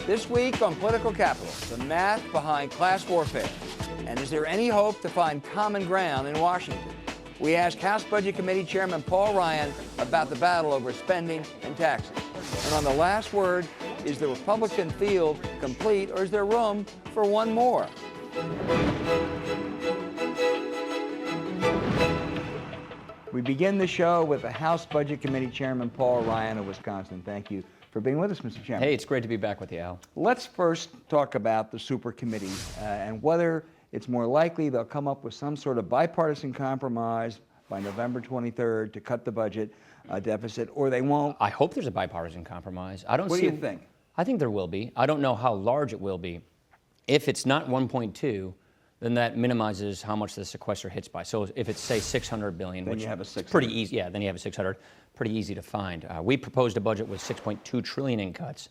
This week on Political Capital, the math behind class warfare. And is there any hope to find common ground in Washington? We ask House Budget Committee Chairman Paul Ryan about the battle over spending and taxes. And on the last word, is the Republican field complete, or is there room for one more? We begin the show with the House Budget Committee Chairman Paul Ryan of Wisconsin. Thank you for being with us, Mr. Chairman. Hey, it's great to be back with you, Al. Let's first talk about the Supercommittee and whether it's more likely they'll come up with some sort of bipartisan compromise by November 23rd to cut the budget deficit, or they won't. I hope there's a bipartisan compromise. What do you think? I think there will be. I don't know how large it will be. If it's not 1.2, then that minimizes how much the sequester hits by. So if it's, say, $600 billion, then which you have a is pretty easy. Yeah, then you have a 600. Pretty easy to find. We proposed a budget with $6.2 trillion in cuts.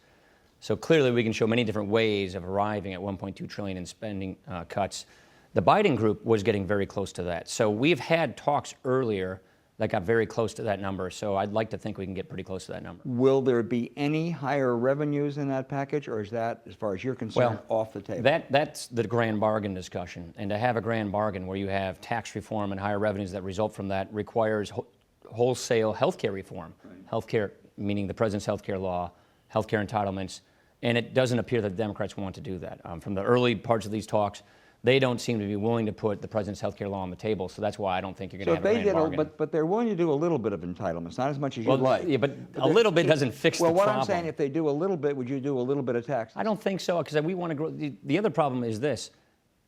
So clearly we can show many different ways of arriving at $1.2 trillion in spending cuts. The Biden group was getting very close to that. So we've had talks earlier that got very close to that number. So I'd like to think we can get pretty close to that number. Will there be any higher revenues in that package, or is that, as far as you're concerned, off the table? That's the grand bargain discussion. And to have a grand bargain where you have tax reform and higher revenues that result from that requires wholesale health care reform. Right. Health care, meaning the president's health care law, health care entitlements. And it doesn't appear that the Democrats want to do that. From the early parts of these talks, they don't seem to be willing to put the president's health care law on the table, so that's why I don't think you're going to have a grand bargain. But they're willing to do a little bit of entitlements, not as much as you'd like. Yeah, but a little bit doesn't fix the problem. Well, what I'm saying, if they do a little bit, would you do a little bit of taxes? I don't think so, because we want to grow. The other problem is this.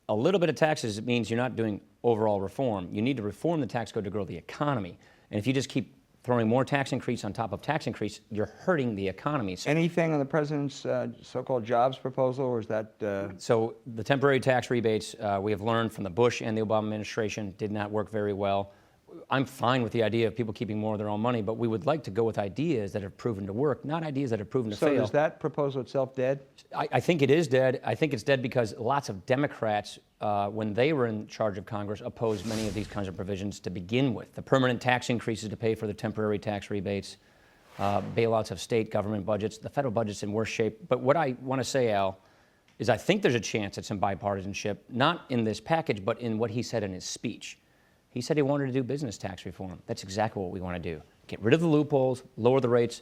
A little bit of taxes means you're not doing overall reform. You need to reform the tax code to grow the economy. And if you just keep throwing more tax increase on top of tax increase, you're hurting the economy. So anything on the president's so-called jobs proposal, or is that? So the temporary tax rebates, we have learned from the Bush and the Obama administration, did not work very well. I'm fine with the idea of people keeping more of their own money, but we would like to go with ideas that have proven to work, not ideas that have proven to fail. So is that proposal itself dead? I think it is dead. I think it's dead because lots of Democrats, when they were in charge of Congress, opposed many of these kinds of provisions to begin with. The permanent tax increases to pay for the temporary tax rebates, bailouts of state government budgets. The federal budget's in worse shape. But what I want to say, Al, is I think there's a chance at some bipartisanship, not in this package, but in what he said in his speech. He said he wanted to do business tax reform. That's exactly what we want to do. Get rid of the loopholes, lower the rates,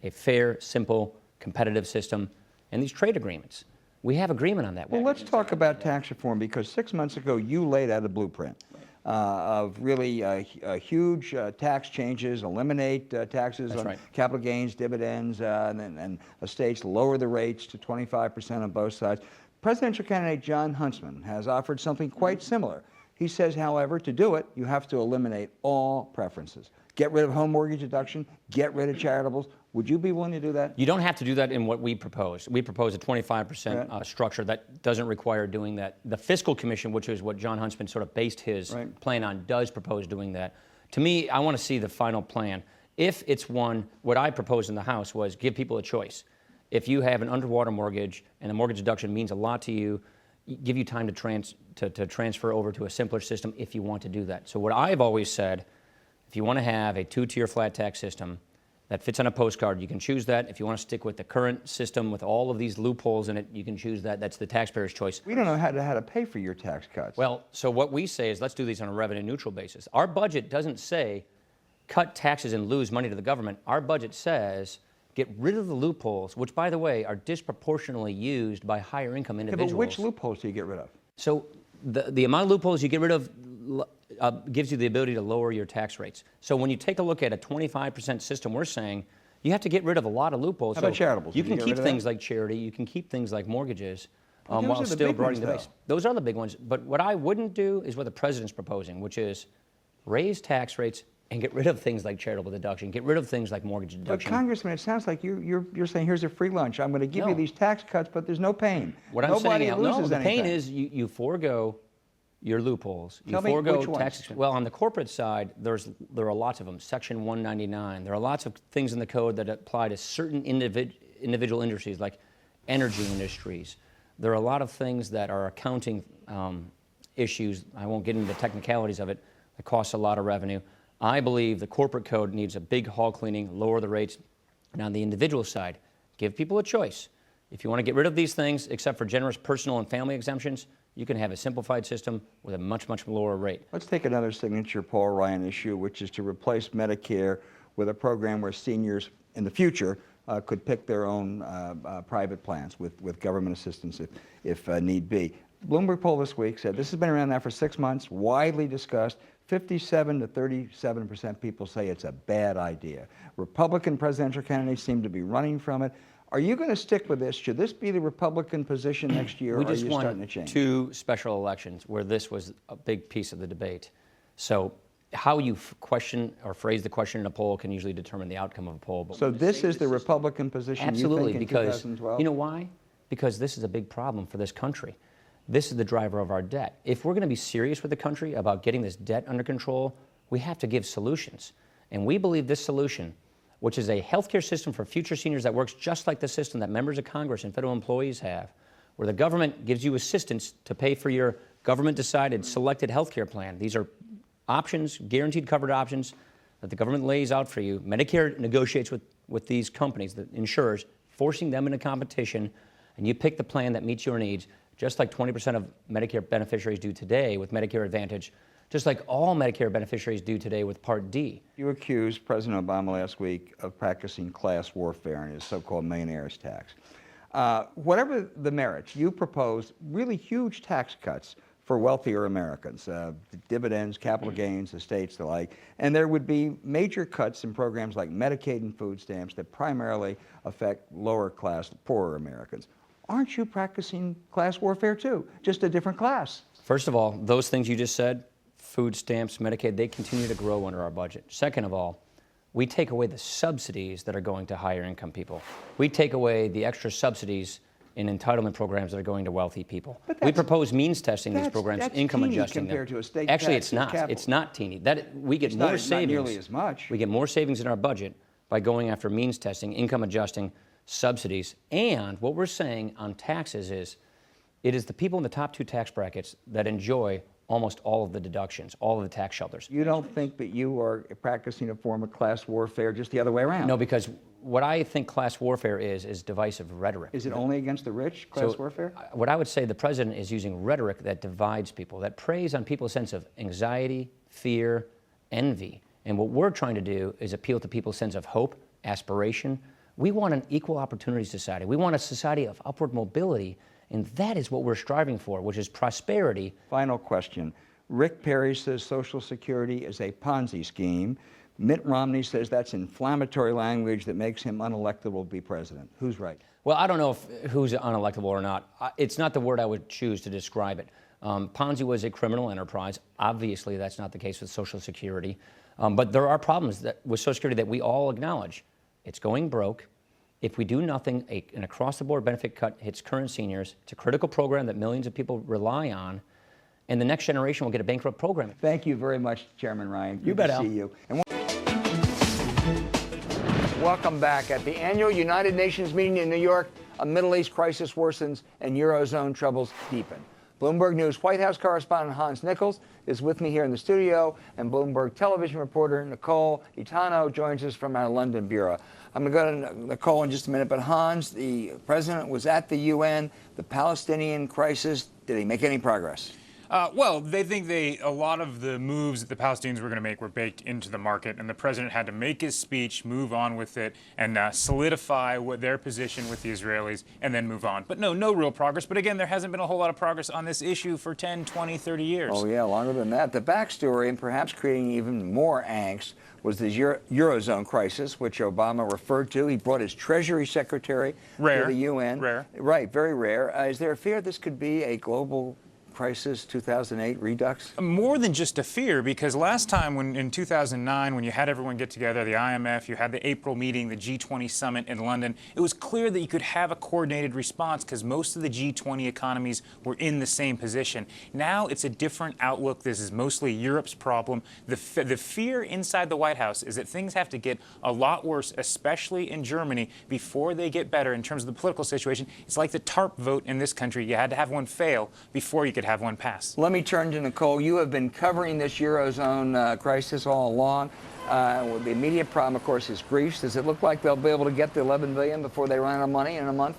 a fair, simple, competitive system, and these trade agreements. We have agreement on that. Well, let's talk about tax reform, because 6 months ago you laid out a blueprint of really huge tax changes, eliminate taxes on capital gains, dividends, and estates, lower the rates to 25% on both sides. Presidential candidate John Huntsman has offered something quite similar. He says, however, to do it, you have to eliminate all preferences. Get rid of home mortgage deduction, get rid of charitables. Would you be willing to do that? You don't have to do that in what we propose. We propose a 25% structure that doesn't require doing that. The Fiscal Commission, which is what John Huntsman sort of based his plan on, does propose doing that. To me, I want to see the final plan. If it's one, what I proposed in the House was give people a choice. If you have an underwater mortgage and the mortgage deduction means a lot to you, give you time to transfer over to a simpler system if you want to do that. So what I've always said, if you want to have a two-tier flat tax system that fits on a postcard, you can choose that. If you want to stick with the current system with all of these loopholes in it, you can choose that. That's the taxpayer's choice. We don't know how to pay for your tax cuts. Well, so what we say is let's do these on a revenue-neutral basis. Our budget doesn't say cut taxes and lose money to the government. Our budget says get rid of the loopholes, which, by the way, are disproportionately used by higher income individuals. But which loopholes do you get rid of? So the amount of loopholes you get rid of gives you the ability to lower your tax rates. So when you take a look at a 25% system, we're saying you have to get rid of a lot of loopholes. How about charitables? You can keep things like charity, you can keep things like mortgages, while still broadening the base. Those are the big ones. But what I wouldn't do is what the president's proposing, which is raise tax rates and get rid of things like charitable deduction, get rid of things like mortgage deduction. But Congressman, it sounds like you're saying here's a free lunch. I'm going to give you these tax cuts, but there's no pain. What I'm saying, no, the pain is you forego your loopholes. You forego tax. Well, on the corporate side, there are lots of them. Section 199. There are lots of things in the code that apply to certain individual industries, like energy industries. There are a lot of things that are accounting issues. I won't get into the technicalities of it. It costs a lot of revenue. I believe the corporate code needs a big hall cleaning, lower the rates. And on the individual side, give people a choice. If you want to get rid of these things, except for generous personal and family exemptions, you can have a simplified system with a much, much lower rate. Let's take another signature Paul Ryan issue, which is to replace Medicare with a program where seniors in the future could pick their own private plans with government assistance if need be. Bloomberg poll this week said this has been around now for 6 months, widely discussed. 57 to 37% people say it's a bad idea. Republican presidential candidates seem to be running from it. Are you going to stick with this? Should this be the Republican position next year, or are you starting to change? 2 special elections where this was a big piece of the debate. So how you question or phrase the question in a poll can usually determine the outcome of a poll. But so this is the Republican position, absolutely, you think, in because 2012? You know why? Because this is a big problem for this country. This is the driver of our debt. If we're going to be serious with the country about getting this debt under control, we have to give solutions. And we believe this solution, which is a healthcare system for future seniors that works just like the system that members of Congress and federal employees have, where the government gives you assistance to pay for your government-decided selected healthcare plan. These are options, guaranteed covered options that the government lays out for you. Medicare negotiates with these companies, the insurers, forcing them into competition, and you pick the plan that meets your needs, just like 20% of Medicare beneficiaries do today with Medicare Advantage, just like all Medicare beneficiaries do today with Part D. You accused President Obama last week of practicing class warfare in his so-called millionaire's tax. Whatever the merits, you proposed really huge tax cuts for wealthier Americans, dividends, capital gains, estates, the like, and there would be major cuts in programs like Medicaid and food stamps that primarily affect lower class, poorer Americans. Aren't you practicing class warfare too, just a different class? First of all, those things you just said, food stamps, Medicaid, they continue to grow under our budget. Second of all, we take away the subsidies that are going to higher income people. We take away the extra subsidies in entitlement programs that are going to wealthy people. We propose means testing these programs, income adjusting them. Compared to a state Actually, tax it's not. capital. It's not teeny. We get more savings. Not nearly as much. We get more savings in our budget by going after means testing, income adjusting, subsidies. And what we're saying on taxes is, it is the people in the top 2 tax brackets that enjoy almost all of the deductions, all of the tax shelters. You don't think that you are practicing a form of class warfare just the other way around? No, because what I think class warfare is divisive rhetoric. Is it only against the rich, class warfare? What I would say, the president is using rhetoric that divides people, that preys on people's sense of anxiety, fear, envy. And what we're trying to do is appeal to people's sense of hope, aspiration. We want an equal opportunity society. We want a society of upward mobility, and that is what we're striving for, which is prosperity. Final question. Rick Perry says Social Security is a Ponzi scheme. Mitt Romney says that's inflammatory language that makes him unelectable to be president. Who's right? Well, I don't know who's unelectable or not. It's not the word I would choose to describe it. Ponzi was a criminal enterprise. Obviously, that's not the case with Social Security. But there are problems with Social Security that we all acknowledge. It's going broke. If we do nothing, an across-the-board benefit cut hits current seniors. It's a critical program that millions of people rely on, and the next generation will get a bankrupt program. Thank you very much, Chairman Ryan. You bet, Al. Good to see you. And welcome back. At the annual United Nations meeting in New York, a Middle East crisis worsens and Eurozone troubles deepen. Bloomberg News White House correspondent Hans Nichols is with me here in the studio, and Bloomberg television reporter Nicole Itano joins us from our London bureau. I'm going to go to Nicole in just a minute, but Hans, the president was at the UN, the Palestinian crisis. Did he make any progress? Well, they think a lot of the moves that the Palestinians were going to make were baked into the market, and the president had to make his speech, move on with it, and solidify their position with the Israelis, and then move on. But no real progress. But again, there hasn't been a whole lot of progress on this issue for 10, 20, 30 years. Oh, yeah, longer than that. The backstory, and perhaps creating even more angst, was the Eurozone crisis, which Obama referred to. He brought his Treasury Secretary to the UN. Rare. Right, very rare. Is there a fear this could be a global crisis 2008 redux? More than just a fear, because last time in 2009, when you had everyone get together, the IMF, you had the April meeting, the G20 summit in London, it was clear that you could have a coordinated response because most of the G20 economies were in the same position. Now it's a different outlook. This is mostly Europe's problem. The fear inside the White House is that things have to get a lot worse, especially in Germany, before they get better in terms of the political situation. It's like the TARP vote in this country. You had to have one fail before you could have one pass. Let me turn to Nicole. You have been covering this Eurozone crisis all along. The immediate problem, of course, is Greece. Does it look like they'll be able to get the $11 billion before they run out of money in a month?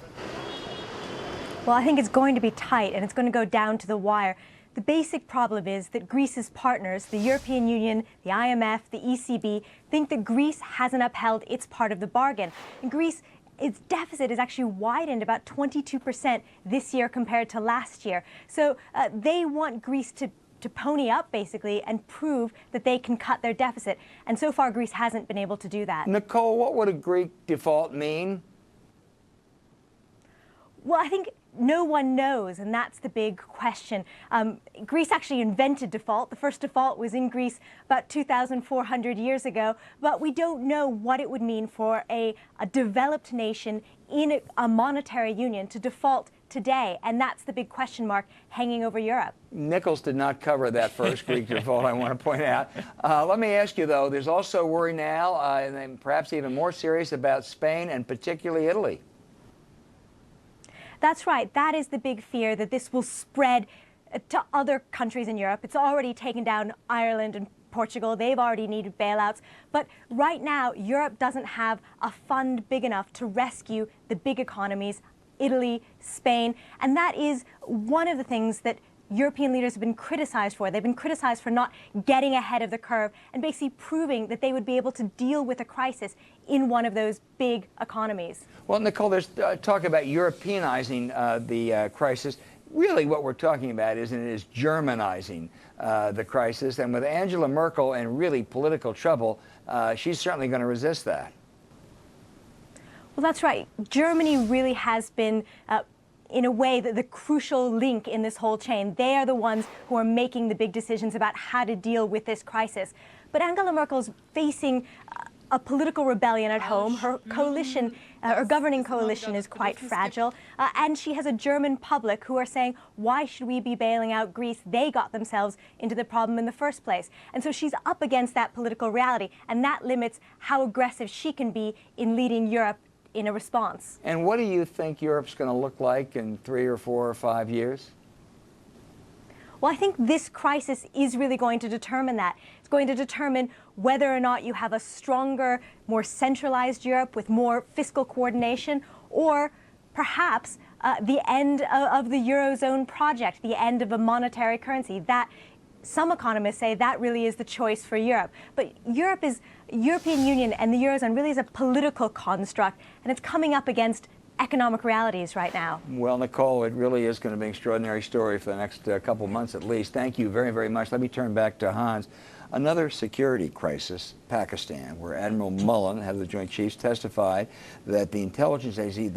Well, I think it's going to be tight, and it's going to go down to the wire. The basic problem is that Greece's partners, the European Union, the IMF, the ECB, think that Greece hasn't upheld its part of the bargain. And Greece, its deficit is actually widened about 22% this year compared to last year. So they want Greece to pony up, basically, and prove that they can cut their deficit. And so far, Greece hasn't been able to do that. Nicole, what would a Greek default mean? Well, I think no one knows, and that's the big question. Greece actually invented default. The first default was in Greece about 2,400 years ago, but we don't know what it would mean for a developed nation in a monetary union to default today, and that's the big question mark hanging over Europe. Nichols did not cover that first Greek default, I want to point out. Let me ask you, though, there's also worry now, and perhaps even more serious, about Spain and particularly Italy. That's right. That is the big fear, that this will spread to other countries in Europe. It's already taken down Ireland and Portugal. They've already needed bailouts. But right now, Europe doesn't have a fund big enough to rescue the big economies, Italy, Spain. And that is one of the things that European leaders have been criticized for. They've been criticized for not getting ahead of the curve and basically proving that they would be able to deal with a crisis in one of those big economies. Well, Nicole, there's talk about Europeanizing the crisis. Really what we're talking about is Germanizing the crisis. And with Angela Merkel in really political trouble, she's certainly going to resist that. Well, that's right. Germany really has been in a way, the crucial link in this whole chain. They are the ones who are making the big decisions about how to deal with this crisis. But Angela Merkel's facing a political rebellion at home. Her coalition, her governing coalition, is quite fragile. And she has a German public who are saying, why should we be bailing out Greece? They got themselves into the problem in the first place. And so she's up against that political reality. And that limits how aggressive she can be in leading Europe in a response. And what do you think Europe's going to look like in 3 or 4 or 5 years? Well, I think this crisis is really going to determine that. It's going to determine whether or not you have a stronger, more centralized Europe with more fiscal coordination, or perhaps the end of the Eurozone project, the end of a monetary currency. That, some economists say, that really is the choice for Europe. But European Union and the Eurozone really is a political construct, and it's coming up against economic realities right now. Well, Nicole, it really is going to be an extraordinary story for the next couple months at least. Thank you very, very much. Let me turn back to Hans. Another security crisis, Pakistan, where Admiral Mullen, head of the Joint Chiefs, testified that the intelligence agency,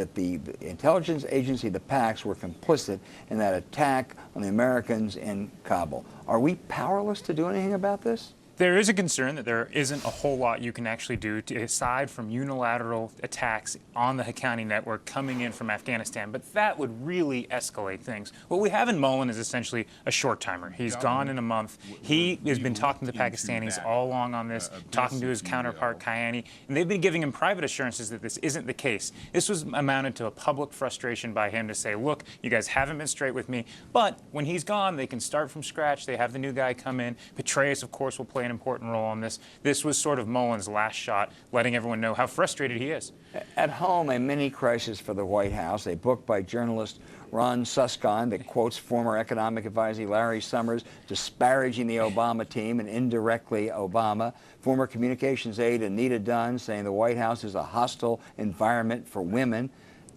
the PACs, were complicit in that attack on the Americans in Kabul. Are we powerless to do anything about this? There is a concern that there isn't a whole lot you can actually do aside from unilateral attacks on the Haqqani network coming in from Afghanistan, but that would really escalate things. What we have in Mullen is essentially a short timer. He's gone in a month. He has been talking to the Pakistanis all along on this, talking to his counterpart, Kayani, and they've been giving him private assurances that this isn't the case. This was amounted to a public frustration by him to say, look, you guys haven't been straight with me, but when he's gone, they can start from scratch. They have the new guy come in. Petraeus, of course, will play an important role on this. This was sort of Mullen's last shot, letting everyone know how frustrated he is. At home, a mini crisis for the White House, a book by journalist Ron Suskind that quotes former economic advisor Larry Summers disparaging the Obama team and indirectly Obama. Former communications aide Anita Dunn saying the White House is a hostile environment for women.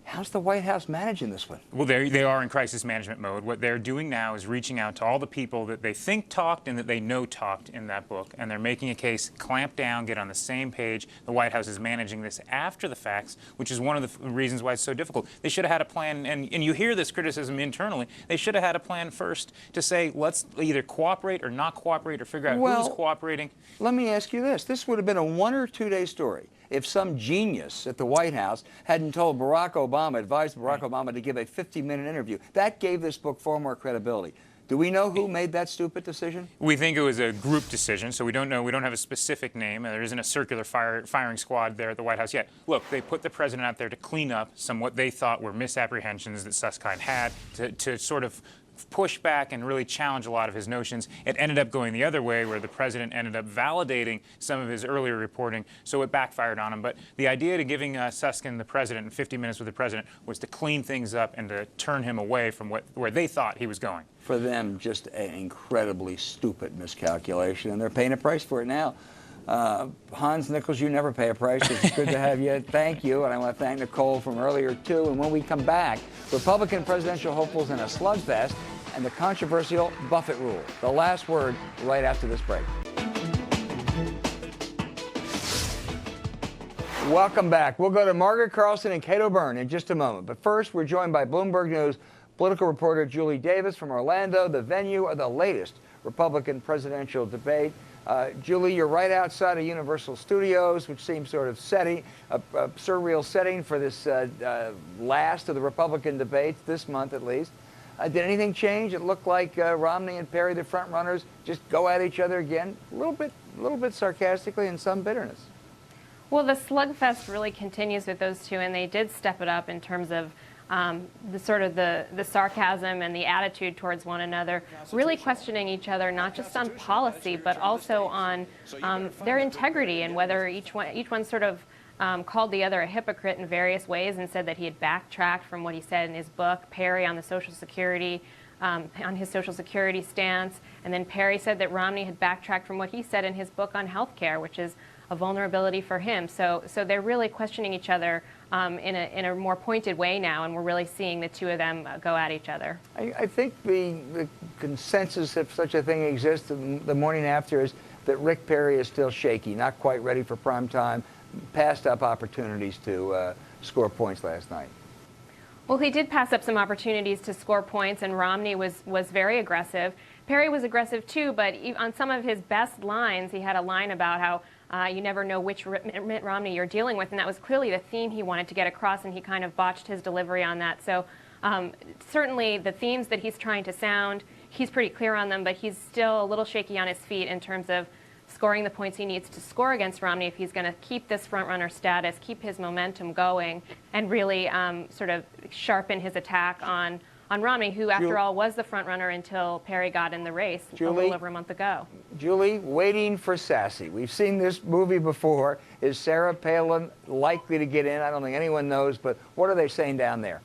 How's the White House managing this one? Well, they are in crisis management mode. What they're doing now is reaching out to all the people that they think talked and that they know talked in that book, and they're making a case, clamp down, get on the same page. The White House is managing this after the facts, which is one of the reasons why it's so difficult. They should have had a plan, and you hear this criticism internally. They should have had a plan first to say, let's either cooperate or not cooperate or figure out who's cooperating. Let me ask you this. This would have been a 1 or 2 day story if some genius at the White House hadn't told advised Barack Obama to give a 50-minute interview. That gave this book far more credibility. Do we know who made that stupid decision? We think it was a group decision, so we don't know. We don't have a specific name. There isn't a circular firing squad there at the White House yet. Look, they put the president out there to clean up some what they thought were misapprehensions that Suskind had, to sort of push back and really challenge a lot of his notions. It ended up going the other way, where the president ended up validating some of his earlier reporting, so it backfired on him. But the idea to giving Susskind the president and 50 minutes with the president was to clean things up and to turn him away from where they thought he was going. For them, just an incredibly stupid miscalculation, and they're paying a price for it now. Hans Nichols, you never pay a price. It's good to have you. Thank you. And I want to thank Nicole from earlier, too. And when we come back, Republican presidential hopefuls in a slugfest and the controversial Buffett rule. The last word right after this break. Welcome back. We'll go to Margaret Carlson and Cato Byrne in just a moment. But first, we're joined by Bloomberg News political reporter Julie Davis from Orlando, the venue of the latest Republican presidential debate. Julie, you're right outside of Universal Studios, which seems sort of a surreal setting for this last of the Republican debates, this month at least. Did anything change? It looked like Romney and Perry, the front runners, just go at each other again, a little bit sarcastically and some bitterness. Well, the slugfest really continues with those two, and they did step it up in terms of the sarcasm and the attitude towards one another, really questioning each other, not just on policy, but also on their integrity, and whether each one sort of called the other a hypocrite in various ways and said that he had backtracked from what he said in his book. Perry on the Social Security, on his Social Security stance, and then Perry said that Romney had backtracked from what he said in his book on health care, which is a vulnerability for him. So they're really questioning each other in a more pointed way now, and we're really seeing the two of them go at each other. I think the consensus, if such a thing exists, the morning after is that Rick Perry is still shaky, not quite ready for prime time, passed up opportunities to score points last night. Well, he did pass up some opportunities to score points, and Romney was very aggressive. Perry was aggressive too, but on some of his best lines, he had a line about how you never know which Mitt Romney you're dealing with, and that was clearly the theme he wanted to get across, and he kind of botched his delivery on that. So certainly the themes that he's trying to sound, he's pretty clear on them, but he's still a little shaky on his feet in terms of scoring the points he needs to score against Romney if he's going to keep this front-runner status, keep his momentum going, and really sort of sharpen his attack on Romney, who, after all, was the front-runner until Perry got in the race a little over a month ago. Julie, waiting for Sassy. We've seen this movie before. Is Sarah Palin likely to get in? I don't think anyone knows, but what are they saying down there?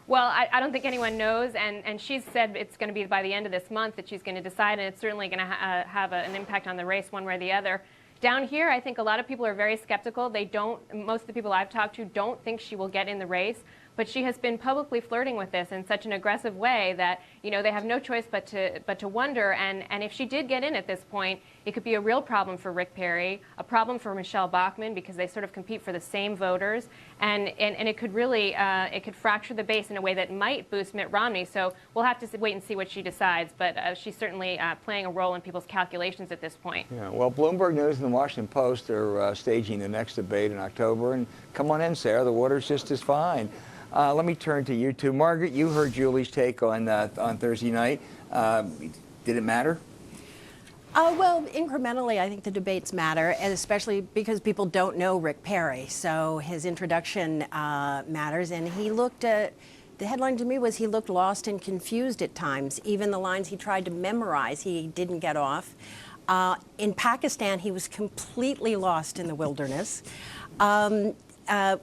Well, I don't think anyone knows, and she's said it's going to be by the end of this month that she's going to decide, and it's certainly going to have an impact on the race one way or the other. Down here, I think a lot of people are very skeptical. Most of the people I've talked to don't think she will get in the race, but she has been publicly flirting with this in such an aggressive way that, you know, they have no choice but to wonder. And if she did get in at this point, it could be a real problem for Rick Perry, a problem for Michelle Bachmann, because they sort of compete for the same voters, and it could really it could fracture the base in a way that might boost Mitt Romney. So we'll have to wait and see what she decides. But she's certainly playing a role in people's calculations at this point. Yeah. Well, Bloomberg News and the Washington Post are staging the next debate in October, and come on in, Sarah. The water's just as fine. Let me turn to you two. Margaret, you heard Julie's take on Thursday night. Did it matter? Well, incrementally, I think the debates matter, and especially because people don't know Rick Perry. So his introduction matters, and he looked the headline to me was he looked lost and confused at times. Even the lines he tried to memorize, he didn't get off. In Pakistan, he was completely lost in the wilderness.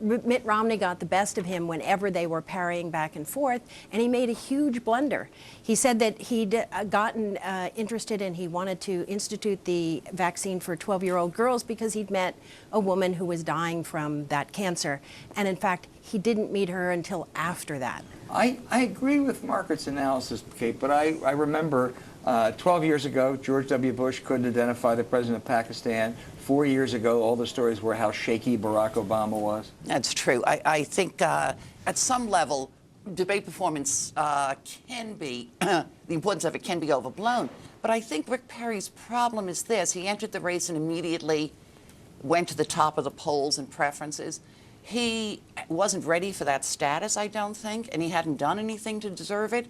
Mitt Romney got the best of him whenever they were parrying back and forth, and he made a huge blunder. He said that he'd gotten interested and he wanted to institute the vaccine for 12-year-old girls because he'd met a woman who was dying from that cancer. And in fact, he didn't meet her until after that. I agree with Margaret's analysis, Kate, but I remember 12 years ago, George W. Bush couldn't identify the president of Pakistan. 4 years ago, all the stories were how shaky Barack Obama was. That's true. I think at some level, debate performance can be, the importance of it can be overblown. But I think Rick Perry's problem is this. He entered the race and immediately went to the top of the polls and preferences. He wasn't ready for that status, I don't think, and he hadn't done anything to deserve it.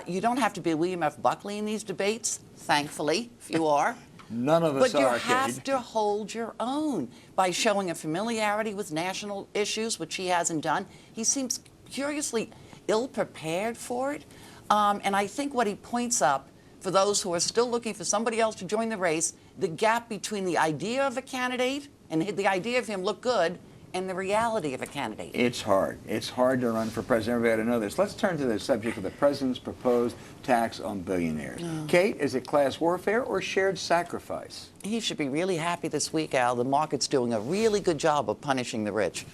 You don't have to be William F. Buckley in these debates, thankfully, if you are. None of us But you are, have Kate. to hold your own by showing a familiarity with national issues, which he hasn't done. He seems curiously ill-prepared for it. And I think what he points up, for those who are still looking for somebody else to join the race, the gap between the idea of a candidate and the idea of him look good and the reality of a candidate. It's hard. It's hard to run for president. Everybody ought to know this. Let's turn to the subject of the president's proposed tax on billionaires. Kate, is it class warfare or shared sacrifice? He should be really happy this week, Al. The market's doing a really good job of punishing the rich.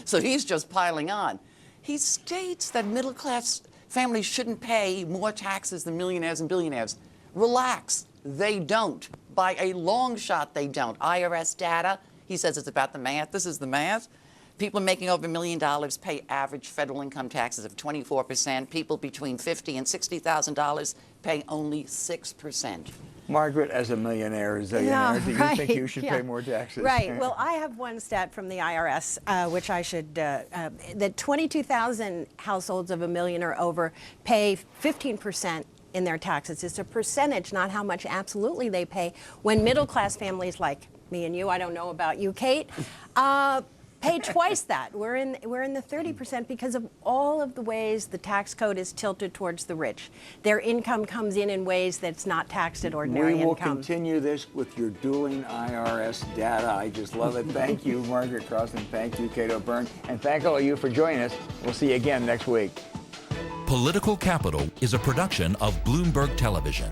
So he's just piling on. He states that middle-class families shouldn't pay more taxes than millionaires and billionaires. Relax. They don't. By a long shot, they don't. IRS data, he says it's about the math. This is the math. People making over $1 million pay average federal income taxes of 24%. People between $50,000 and $60,000 pay only 6%. Margaret, as a millionaire, do you think you should pay more taxes? Right. Well, I have one stat from the IRS, which I should, that 22,000 households of $1 million or over pay 15% in their taxes. It's a percentage, not how much absolutely they pay. When middle-class families like me and you, I don't know about you, Kate, pay twice that. We're in the 30% because of all of the ways the tax code is tilted towards the rich. Their income comes in ways that's not taxed at ordinary income. We will continue this with your dueling IRS data. I just love it. Thank you, Margaret Crossan. Thank you, Kate O'Byrne. And thank all of you for joining us. We'll see you again next week. Political Capital is a production of Bloomberg Television.